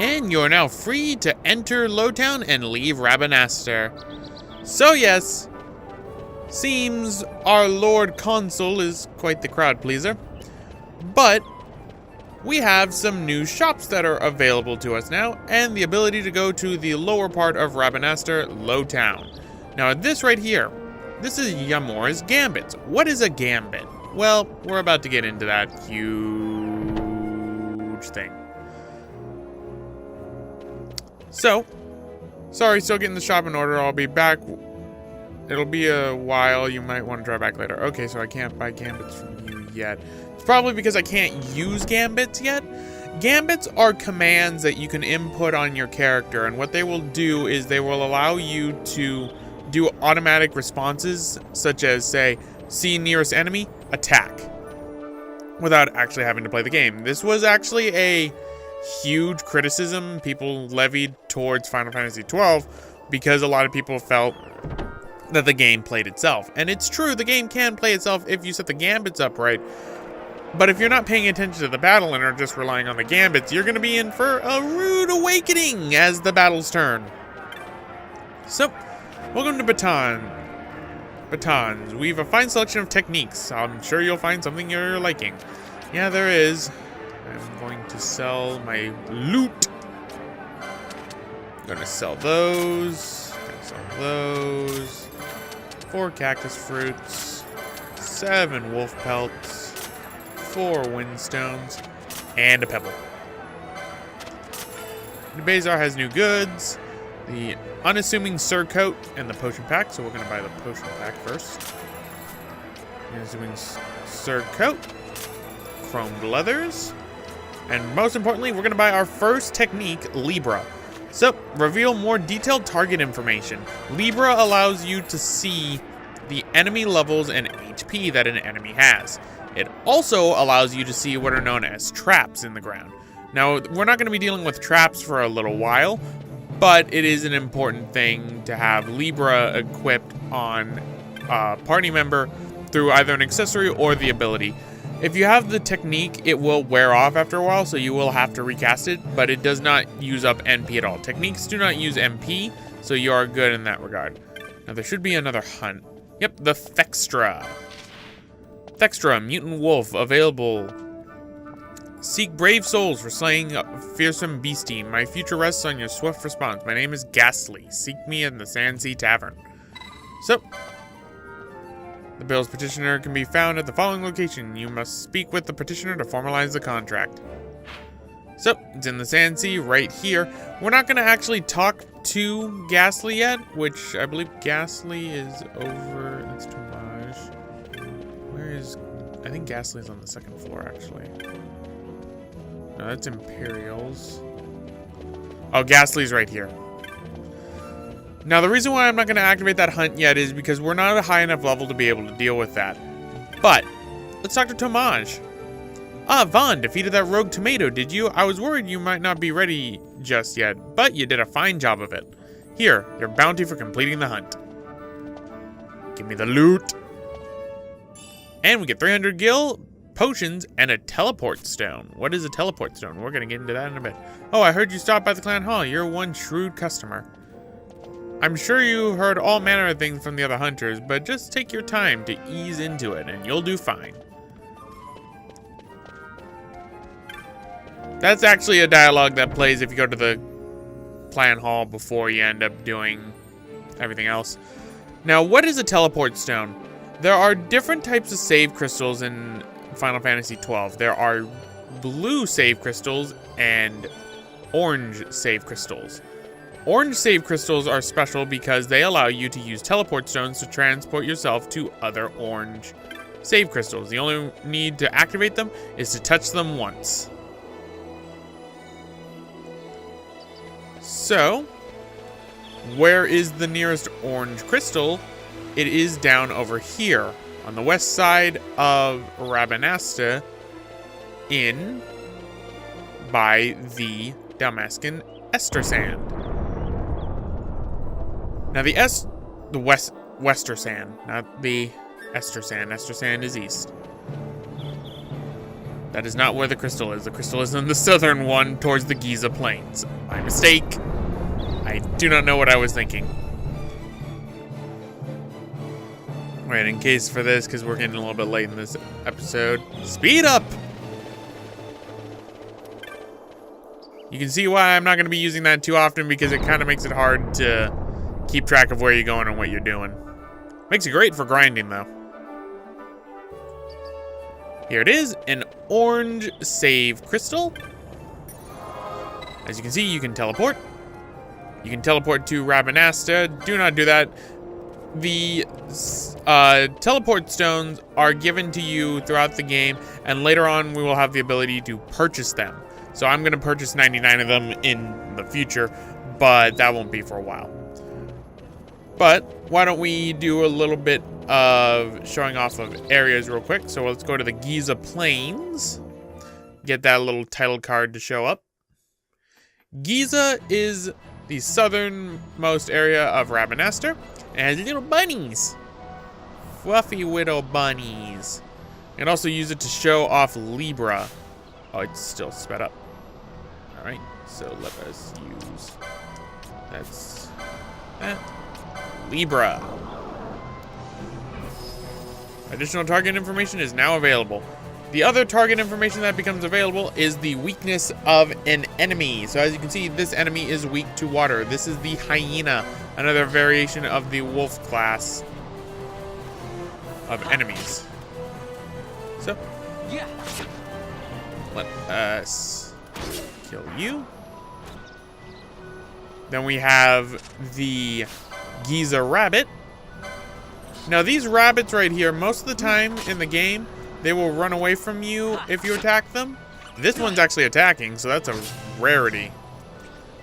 And you're now free to enter Lowtown and leave Rabanastre. So yes, seems our Lord Consul is quite the crowd pleaser. But we have some new shops that are available to us now, and the ability to go to the lower part of Rabanastre, Lowtown. Now this right here, this is Yamor's Gambit. What is a gambit? Well, we're about to get into that huge thing. So, sorry, still getting the shop in order. I'll be back. It'll be a while. You might want to try back later. Okay, so I can't buy gambits from you yet. It's probably because I can't use gambits yet. Gambits are commands that you can input on your character, and what they will do is they will allow you to do automatic responses, such as, say, see nearest enemy, attack, without actually having to play the game. This was actually a huge criticism people levied towards Final Fantasy XII because a lot of people felt that the game played itself. And it's true, the game can play itself if you set the gambits up right. But if you're not paying attention to the battle and are just relying on the gambits, you're going to be in for a rude awakening as the battles turn. So, welcome to Batons. We have a fine selection of techniques. I'm sure you'll find something you're liking. Yeah, there is. I'm going to sell my loot. I'm going to sell those. Gonna sell those. 4 cactus fruits. 7 wolf pelts. 4 windstones. And a pebble. The Bazar has new goods. The unassuming surcoat and the potion pack. So we're going to buy the potion pack first. Unassuming surcoat. Chromed leathers. And most importantly, we're going to buy our first technique, Libra. So, reveal more detailed target information. Libra allows you to see the enemy levels and HP that an enemy has. It also allows you to see what are known as traps in the ground. Now, we're not going to be dealing with traps for a little while, but it is an important thing to have Libra equipped on a party member through either an accessory or the ability. If you have the technique, it will wear off after a while, so you will have to recast it, but it does not use up NP at all. Techniques do not use MP, so you are good in that regard. Now, there should be another hunt. Yep, the Thextra. Thextra, mutant wolf, available. Seek brave souls for slaying a fearsome beastie. My future rests on your swift response. My name is Ghastly. Seek me in the Sandsea Tavern. So, the bill's petitioner can be found at the following location. You must speak with the petitioner to formalize the contract. So, it's in the Sandsea right here. We're not going to actually talk to Ghastly yet, which I believe Ghastly is over. That's Tomage. Where is... I think Ghastly's on the 2nd floor, actually. No, that's Imperials. Oh, Ghastly's right here. Now, the reason why I'm not going to activate that hunt yet is because we're not at a high enough level to be able to deal with that. But, let's talk to Tomage. Ah, Vaughn defeated that rogue tomato, did you? I was worried you might not be ready just yet, but you did a fine job of it. Here, your bounty for completing the hunt. Give me the loot. And we get 300 gil, potions, and a teleport stone. What is a teleport stone? We're going to get into that in a bit. Oh, I heard you stopped by the clan hall. You're one shrewd customer. I'm sure you heard all manner of things from the other hunters, but just take your time to ease into it, and you'll do fine. That's actually a dialogue that plays if you go to the clan hall before you end up doing everything else. Now, what is a teleport stone? There are different types of save crystals in Final Fantasy XII. There are blue save crystals and orange save crystals. Orange save crystals are special because they allow you to use teleport stones to transport yourself to other orange save crystals. The only need to activate them is to touch them once. So, where is the nearest orange crystal? It is down over here on the west side of Rabanastre in by the Damascan Ester Sand. Now the Wester Sand, not the Ester Sand. Ester Sand is east. That is not where the crystal is. The crystal is in the southern one towards the Giza Plains. My mistake. I do not know what I was thinking. Right, in case for this, because we're getting a little bit late in this episode. Speed up! You can see why I'm not going to be using that too often, because it kind of makes it hard to keep track of where you're going and what you're doing. Makes it great for grinding, though. Here it is, an orange save crystal. As you can see, you can teleport. You can teleport to Rabanasta. Do not do that. The teleport stones are given to you throughout the game, and later on we will have the ability to purchase them. So I'm going to purchase 99 of them in the future, but that won't be for a while. But why don't we do a little bit of showing off of areas real quick. So let's go to the Giza Plains. Get that little title card to show up. Giza is the southernmost area of Rabanasta. It has little bunnies. Fluffy little bunnies. You can also use it to show off Libra. Oh, it's still sped up. Alright, so let us use... That's... that. Libra. Additional target information is now available. The other target information that becomes available is the weakness of an enemy. So as you can see, this enemy is weak to water. This is the hyena, another variation of the wolf class of enemies. So, let us kill you. Then we have the Giza rabbit. Now these rabbits right here, most of the time in the game, they will run away from you if you attack them. This one's actually attacking, so that's a rarity.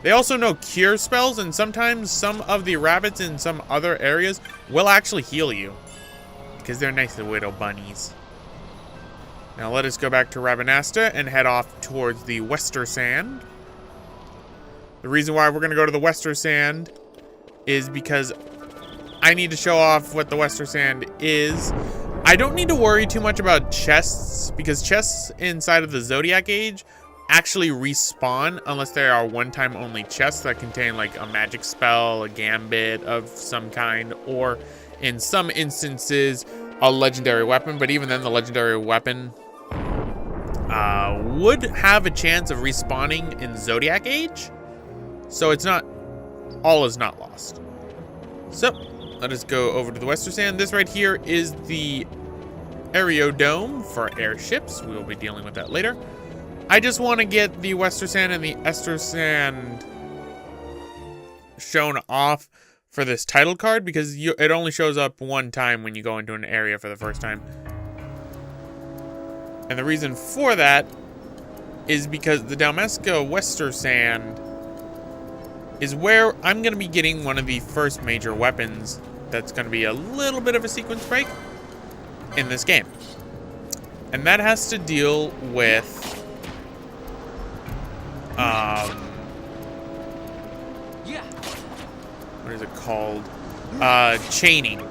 They also know cure spells, and sometimes some of the rabbits in some other areas will actually heal you, because they're nice little bunnies. Now let us go back to Rabanasta and head off towards the Wester Sand. The reason why we're going to go to the Wester Sand is because I need to show off what the Wester Sand is. I don't need to worry too much about chests, because chests inside of the Zodiac Age actually respawn unless they are one-time only chests that contain like a magic spell, a gambit of some kind, or in some instances a legendary weapon. But even then, the legendary weapon would have a chance of respawning in Zodiac Age, so it's not, all is not lost. So let us go over to the Wester Sand. This right here is the aerodome for airships. We will be dealing with that later. I just want to get the Wester Sand and the Ester Sand shown off for this title card, because it only shows up one time when you go into an area for the first time. And the reason for that is because the Dalmasca Wester Sand is where I'm going to be getting one of the first major weapons that's going to be a little bit of a sequence break in this game. And that has to deal with what is it called? Chaining.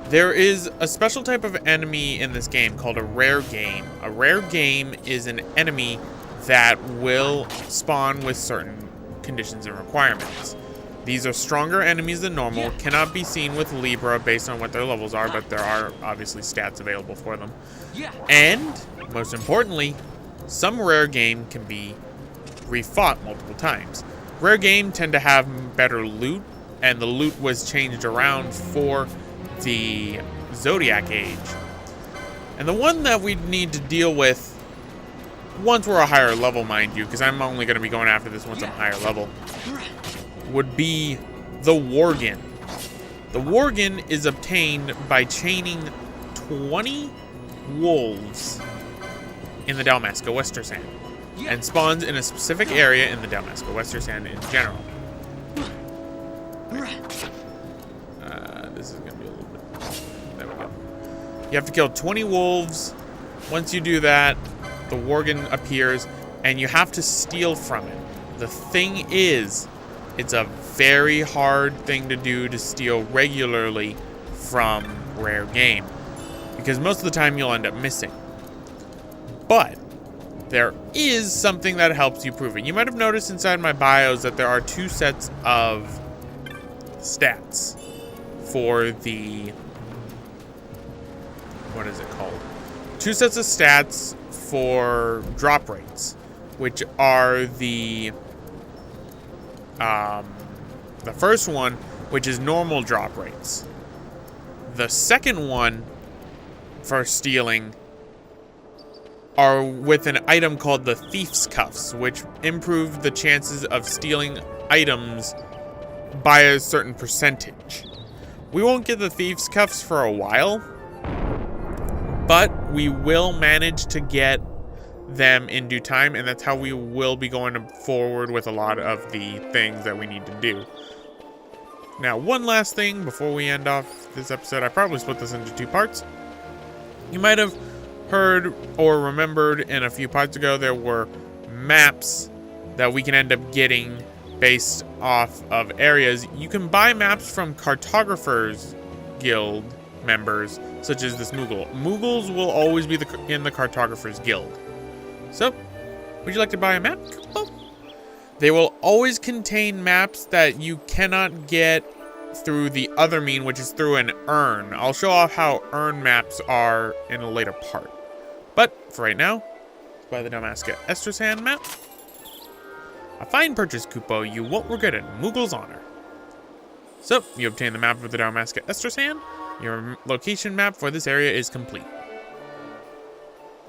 There is a special type of enemy in this game called a rare game. A rare game is an enemy that will spawn with certain conditions and requirements. These are stronger enemies than normal, cannot be seen with Libra based on what their levels are, but there are obviously stats available for them. And, most importantly, some rare game can be refought multiple times. Rare game tend to have better loot, and the loot was changed around for the Zodiac Age. And the one that we need to deal with once we're a higher level, mind you, because I'm only going to be going after this once I'm higher level, would be the Worgen. The Worgen is obtained by chaining 20 wolves in the Dalmasca Wester Sand, and spawns in a specific area in the Dalmasca Wester Sand in general. This is going to be a little bit... There we go. You have to kill 20 wolves. Once you do that, the Worgen appears, and you have to steal from it. The thing is, it's a very hard thing to do to steal regularly from rare game, because most of the time you'll end up missing. But there is something that helps you prove it. You might have noticed inside my bios that there are 2 sets of stats for the... what is it called? 2 sets of stats for drop rates, which are the first one, which is normal drop rates. The second one for stealing are with an item called the Thief's Cuffs, which improve the chances of stealing items by a certain percentage. We won't get the Thief's Cuffs for a while, but we will manage to get them in due time, and that's how we will be going forward with a lot of the things that we need to do. Now, one last thing before we end off this episode. I probably split this into 2 parts. You might have heard or remembered in a few parts ago there were maps that we can end up getting based off of areas. You can buy maps from Cartographers Guild members, such as this Moogle. Moogles will always be in the Cartographers Guild. So, would you like to buy a map? Well, they will always contain maps that you cannot get through the other mean, which is through an urn. I'll show off how urn maps are in a later part. But, for right now, let's buy the Dalmasca Estersan map. A fine purchase, Kupo. You won't regret it. Moogle's honor. So, you obtain the map of the Dalmasca Estersan. Your location map for this area is complete.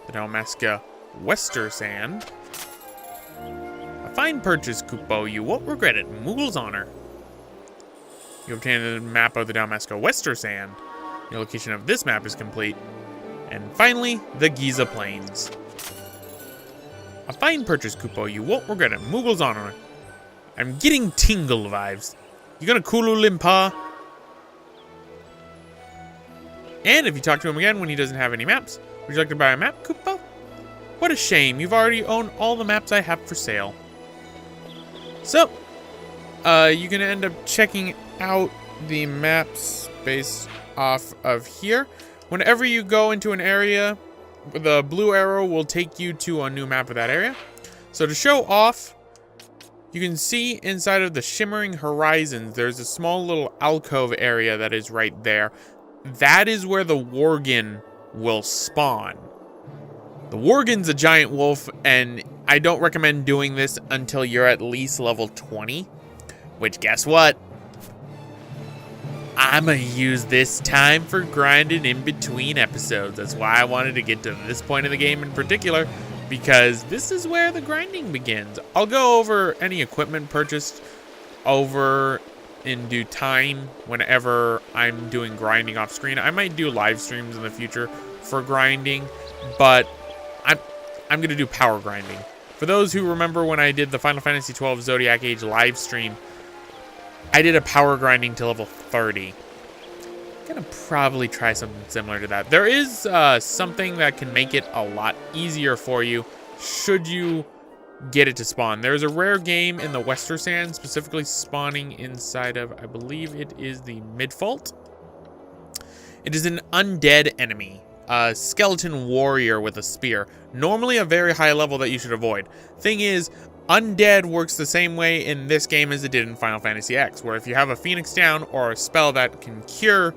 The Dalmasca Westersand. A fine purchase, Kupo. You won't regret it. Moogle's honor. You obtain the map of the Dalmasca Westersand. Your location of this map is complete. And finally, the Giza Plains. A fine purchase, Kupo. You won't regret it. Moogle's honor. I'm getting tingle vibes. You gonna Kulu Limpa? And if you talk to him again when he doesn't have any maps, would you like to buy a map, Kupo? What a shame. You've already owned all the maps I have for sale. So, you can end up checking out the maps based off of here. Whenever you go into an area, the blue arrow will take you to a new map of that area. So to show off, you can see inside of the Shimmering Horizons, there's a small little alcove area that is right there. That is where the Worgen will spawn. The Worgen's a giant wolf, and I don't recommend doing this until you're at least level 20. Which, guess what? I'm gonna use this time for grinding in between episodes. That's why I wanted to get to this point of the game in particular, because this is where the grinding begins. I'll go over any equipment purchased over in due time whenever I'm doing grinding off screen. I might do live streams in the future for grinding, but I'm gonna do power grinding. For those who remember when I did the Final Fantasy XII Zodiac Age live stream, I did a power grinding to level 30. I'm gonna probably try something similar to that. There is something that can make it a lot easier for you should you get it to spawn. There's a rare game in the Westersand, specifically spawning inside of, I believe it is the Midfault. It is an undead enemy, a skeleton warrior with a spear. Normally a very high level that you should avoid. Thing is, undead works the same way in this game as it did in Final Fantasy X, where if you have a Phoenix Down or a spell that can cure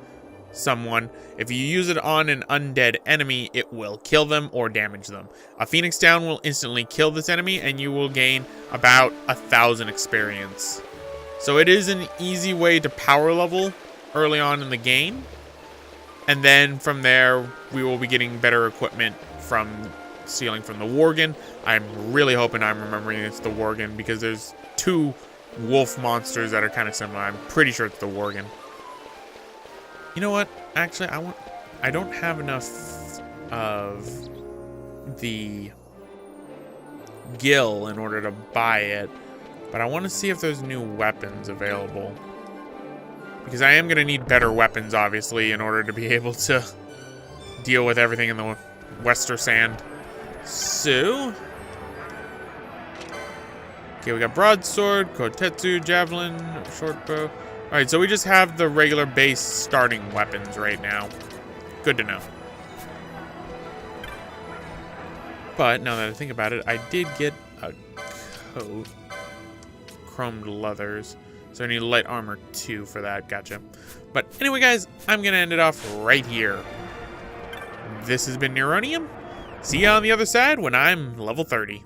someone, if you use it on an undead enemy, it will kill them or damage them. A Phoenix Down will instantly kill this enemy, and you will gain about 1,000 experience. So it is an easy way to power level early on in the game, and then from there, we will be getting better equipment from stealing from the Worgen. I'm really hoping I'm remembering it's the Worgen, because there's 2 wolf monsters that are kind of similar. I'm pretty sure it's the Worgen. You know what? Actually, I don't have enough of the Gil in order to buy it, but I want to see if there's new weapons available, because I am going to need better weapons, obviously, in order to be able to deal with everything in the Westersand. So, okay, we got broadsword, kotetsu, javelin, short bow. All right, so we just have the regular base starting weapons right now. Good to know. But now that I think about it, I did get a coat. Chromed leathers. So I need light armor 2 for that. Gotcha. But anyway, guys, I'm going to end it off right here. This has been Neronium. See you on the other side when I'm level 30.